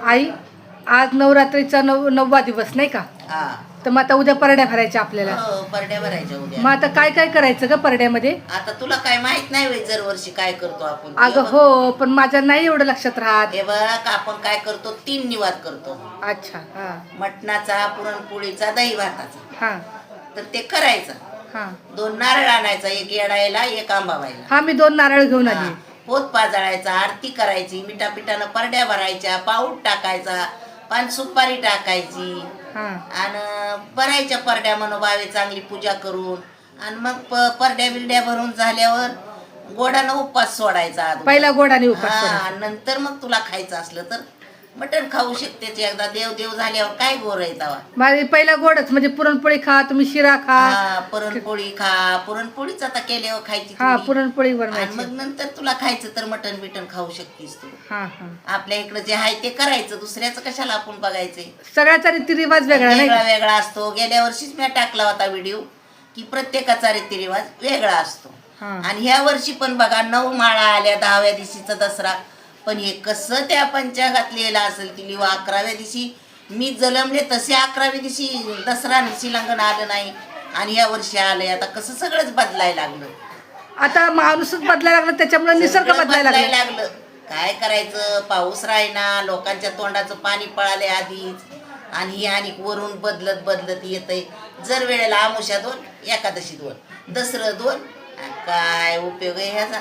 आई, आज नवरात्रीचा 9वा दिवस नाही का? हा. तर मग आता उद्या परड्या भरायच्या आपल्याला. हो, परड्या भरायच्या उद्या. मग आता काय काय करायचं ग परड्यामध्ये? आता तुला काय माहित नाही होय दरवर्षी काय करतो आपण? अगं हो, पण माझ्या नाही एवढं लक्षात राहत. हे बघ, आपण काय करतो 3 निवाद करतो. अच्छा. हा मटणाचा, पुरणपोळीचा, दही भाताचा. हा तर ते करायचं. हा 2 नारळ आणायचा, एक येडायला एक आंबाबाईला. हा मी 2 नारळ घेऊन आली. पोत पाजळायचा, आरती करायची, मिठापिठानं परड्या भरायच्या, पाऊट टाकायचा, पान सुपारी टाकायची हा आणि भरायच्या परड्या मनोभावे चांगली पूजा करून. आणि मग परड्या बिरड्या भरून झाल्यावर गोडानं उपवास सोडायचा अगोदर. पहिला गोडाने उपास हा, सोडायचा. आणि नंतर मग तुला खायचं असलं तर मटण खाऊ शकते. एकदा देव झाल्यावर काय गोर येतावा. माझी पहिला गोडच म्हणजे पुरणपोळी खा, तुम्ही शिरा खा. हा, पुरणपोळी खा. पुरणपोळीच आता केल्यावर खायची हा थोडी. पुरणपोळी आणि बनवायची. मग नंतर तुला खायचं तर मटण बिटन खाऊ शकतीस तू. हा हा आपल्या इकडे जे आहे ते करायचं, दुसऱ्याचं कशाला आपण बघायचंय. सगळ्याचा रीतिरिवाज वेगळा नाही वेगळा का? वेगळा असतो. गेल्या वर्षीच मी टाकला होता व्हिडिओ की प्रत्येकाचा रीतिरिवाज वेगळा असतो. हा. आणि ह्या वर्षी पण बघा 9 माळा आल्या 10व्या दिवशीचा दसरा. पण हे कसं त्या पंचांगात लिहिलं असेल की लिवा 11व्या दिवशी मी जन्मले तसे 11व्या दिवशी दसरा शिलांगण आलं नाही आणि या वर्षी आलंय. आता कसं सगळंच बदलायला लागलं. आता माणूसच बदलायला लागला, त्याच्यामुळे निसर्ग सगळं बदलायला लागला. लागलं. काय करायचं, पाऊस राहीना, लोकांच्या तोंडाचं पाणी पळाले आधीच. आणि आणि वरून बदलत येतंय. जर वेळेला आमुषा 2, एकादशी 2, दसरं 2, काय उपयोग आहे ह्याचा.